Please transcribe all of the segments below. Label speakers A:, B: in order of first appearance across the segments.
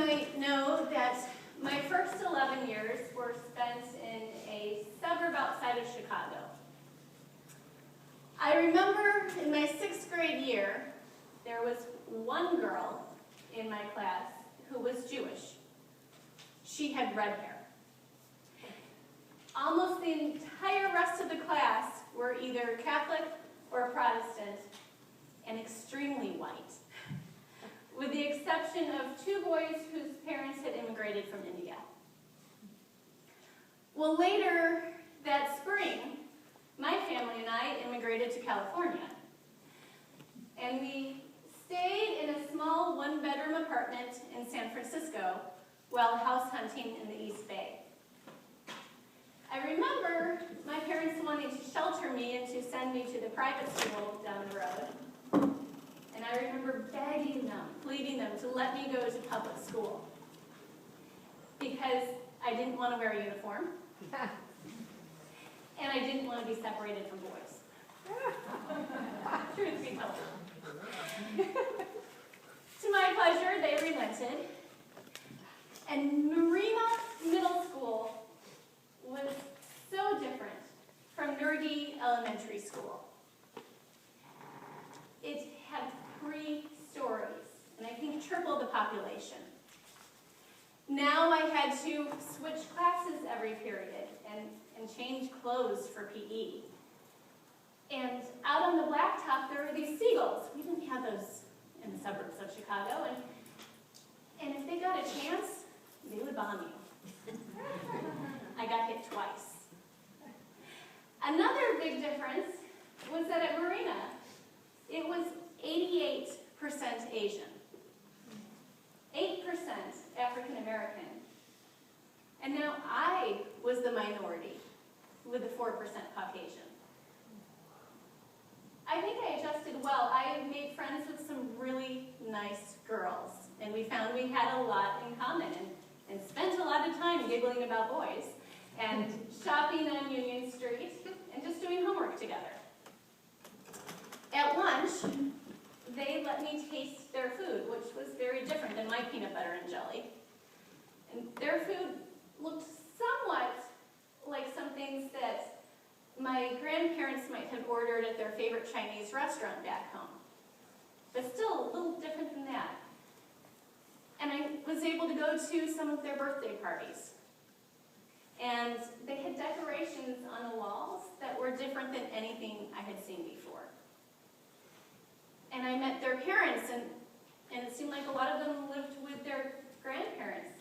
A: might know that my first 11 years were spent in a suburb outside of Chicago. I remember in my 6th grade year, there was one girl in my class who was Jewish. She had red hair. Almost the entire rest of the class were either Catholic or Protestant and extremely white, with the exception of 2 boys whose parents had immigrated from India. Well, later that spring, my family and I immigrated to California, and we stayed in a small 1-bedroom apartment in San Francisco while house hunting in the East Bay. I remember my parents wanting to shelter me and to send me to the private school down the road. And I remember begging them, pleading them to let me go to public school because I didn't want to wear a uniform and I didn't want to be separated from boys. Truth be told. To my pleasure, they relented, and Marina Middle School was so different from nerdy elementary school. It had 3 stories, and I think triple the population. Now I had to switch classes every period and change clothes for PE. And out on the blacktop, there were these seagulls. We didn't have those in the suburbs of Chicago, and if they got a chance, they would bomb you. I got hit twice. Another big difference was that at Marina, it was 88% Asian, 8% African American, and now I was the minority with the 4% Caucasian. I think I adjusted well. I made friends with some really nice girls, and we found we had a lot in common and spent a lot of time giggling about boys and shopping on Union Street and just doing homework together. At lunch, they let me taste their food, which was very different than my peanut butter and jelly. And their food looked somewhat like some things that my grandparents might have ordered at their favorite Chinese restaurant back home, but still a little different than that. And I was able to go to some of their birthday parties. And they had decorations on the walls that were different than anything I had seen before. And I met their parents, and it seemed like a lot of them lived with their grandparents.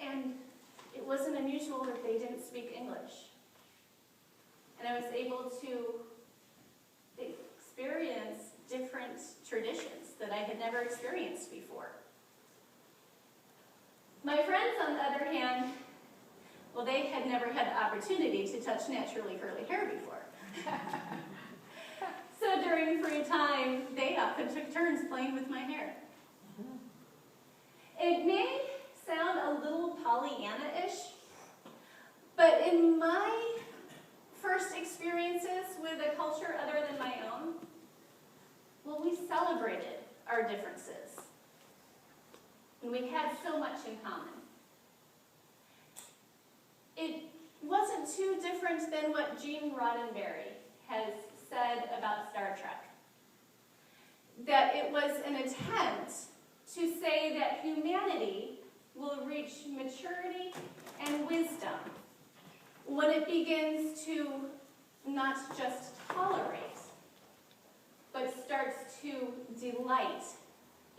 A: And it wasn't unusual that they didn't speak English. And I was able to experience different traditions that I had never experienced before. My friends, on the other hand, well, they had never had the opportunity to touch naturally curly hair before. So during free time, they often took turns playing with my hair. It may sound a little Pollyanna-ish, but in my first experiences with a culture other than my own, well, we celebrated our differences. And we had so much in common. It wasn't too different than what Gene Roddenberry has said about Star Trek. That it was an attempt to say that humanity will reach maturity and wisdom when it begins to not just tolerate, but starts to delight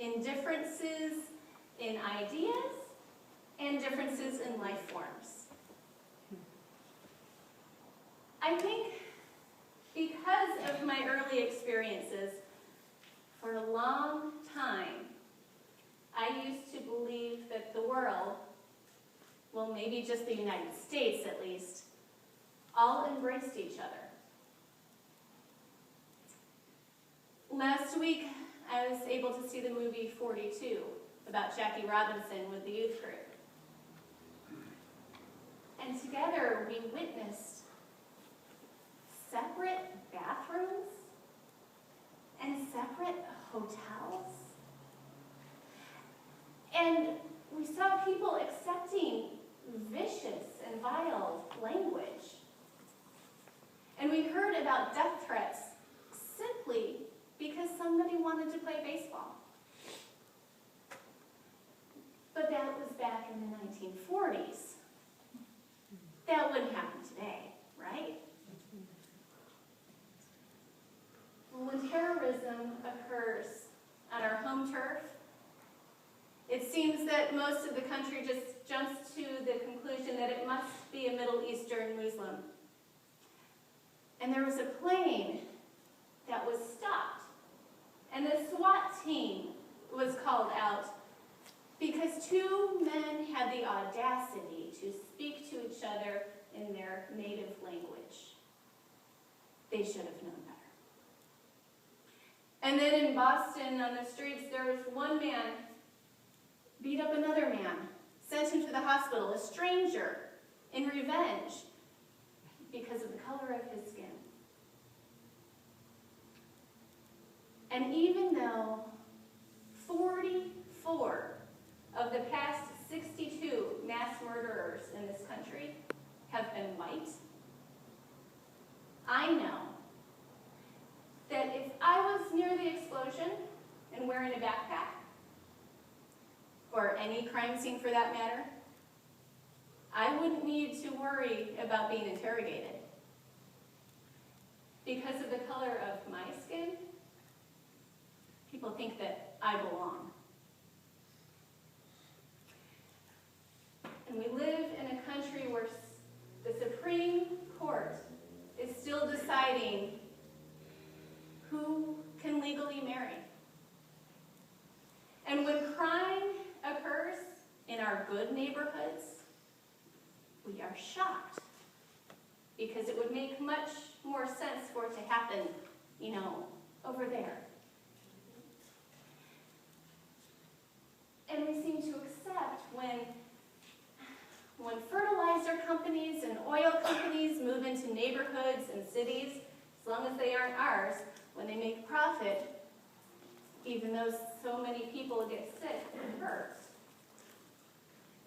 A: in differences in ideas and differences in life forms. I think because of my early experiences, for a long time, I used to believe that the world, well, maybe just the United States at least, all embraced each other. Last week, I was able to see the movie 42 about Jackie Robinson with the youth group. And together we witnessed separate bathrooms and separate hotels. And we saw people accepting vicious and vile language. And we heard about death threats simply because somebody wanted to play baseball. But that was back in the 1940s. That wouldn't happen today, right? Well, when terrorism occurs on our home turf, it seems that most of the country just jumps to the conclusion that it must be a Middle Eastern Muslim. And there was a plane that was stopped, and the SWAT team was called out because two men had the audacity to speak to each other in their native language. They should have known better. And then in Boston, on the streets, there was one man beat up another man, sent him to the hospital, a stranger, in revenge because of the color of his skin. And even though 44 of the past 62 mass murderers in this country have been white, I know that if I was near the explosion and wearing a backpack, or any crime scene for that matter, I wouldn't need to worry about being interrogated. Because of the color of my skin, people think that I belong. And we live in a country where the Supreme Court is still deciding who can legally marry. And when crime occurs in our good neighborhoods, we are shocked because it would make much more sense for it to happen, over there. And we seem to accept when fertilizer companies and oil companies move into neighborhoods and cities, as long as they aren't ours, when they make profit, even though so many people get sick and hurt.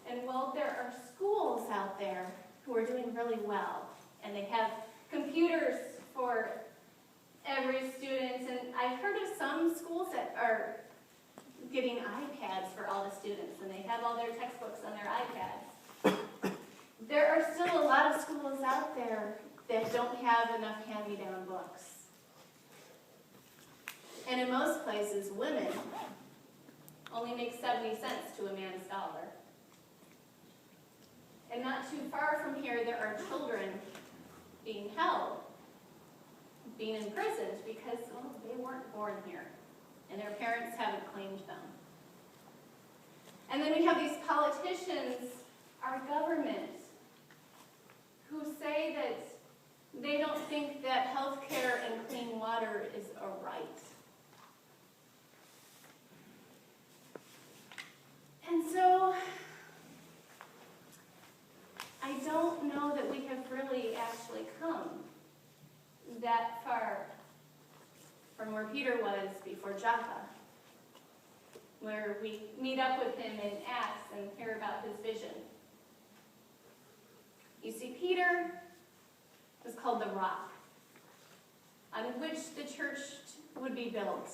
A: And while there are schools out there who are doing really well, and they have computers for every student, and I've heard of some schools that are getting iPads for all the students, and they have all their textbooks on their iPads. There are still a lot of schools out there that don't have enough hand-me-down books. And in most places, women only make 70 cents to a man's dollar. And not too far from here, there are children being held, being imprisoned because they weren't born here, and their parents haven't claimed them. And then we have these politicians, our government, who say that they don't think that health care and clean water is a right. And so, I don't know that we have really actually come that far from where Peter was before Joppa, where we meet up with him in Acts and hear about his vision. You see, Peter was called the rock on which the church would be built.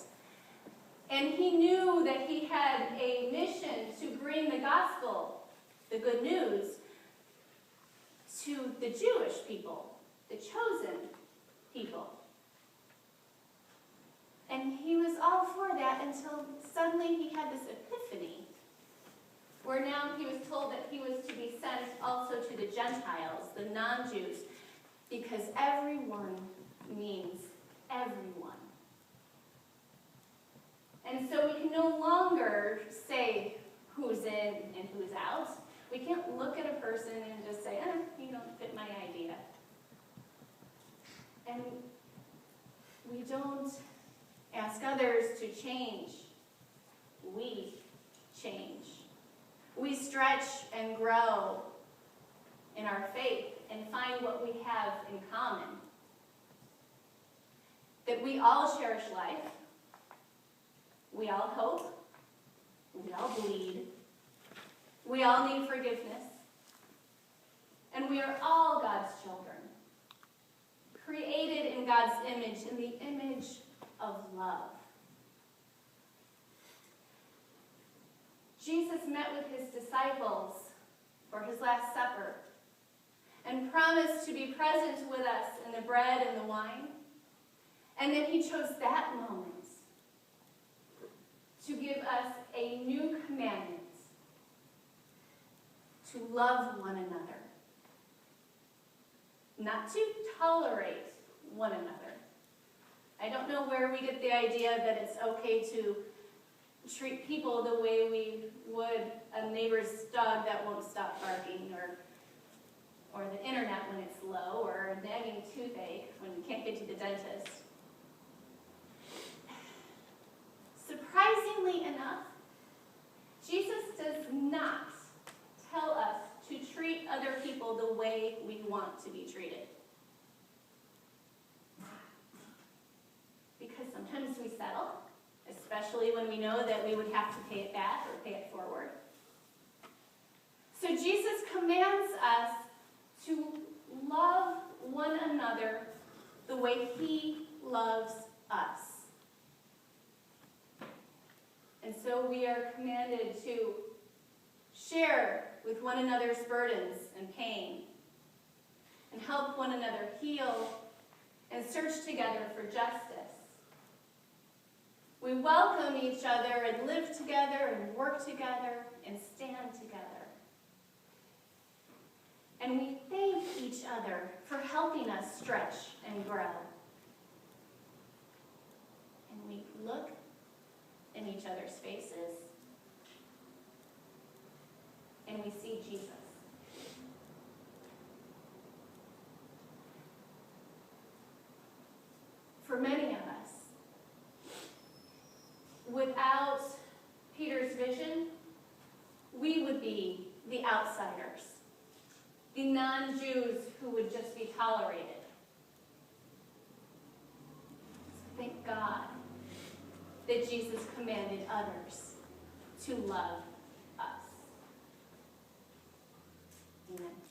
A: And he knew that he had a mission to bring the gospel, the good news, to the Jewish people, the chosen people. And he was all for that until suddenly he had this epiphany, where now he was told that he was to be sent also to the Gentiles, the non-Jews, because everyone means everyone. And so we can no longer say who's in and who's out. We can't look at a person and just say, you don't fit my idea. And we don't ask others to change. We change. We stretch and grow in our faith and find what we have in common. That we all cherish life. We all hope. We all bleed. We all need forgiveness. And we are all God's children, created in God's image, in the image of love. Jesus met with his disciples for his Last Supper and promised to be present with us in the bread and the wine. And then he chose that moment to give us a new commandment, to love one another. Not to tolerate one another. I don't know where we get the idea that it's okay to treat people the way we would a neighbor's dog that won't stop barking, or the internet when it's low, or a nagging toothache when you can't get to the dentist. Surprisingly enough, Jesus does not tell us to treat other people the way we want to be treated. Because sometimes we settle, especially when we know that we would have to pay it back or pay it forward. So Jesus commands us to love one another the way he loves us. And so we are commanded to share with one another's burdens and pain, and help one another heal and search together for justice. We welcome each other and live together and work together and stand together. And we thank each other for helping us stretch and grow. And we look in each other's faces and we see Jesus. For many of us, without Peter's vision, we would be the outsiders, the non-Jews who would just be tolerated. Thank God that Jesus commanded others to love us. Amen.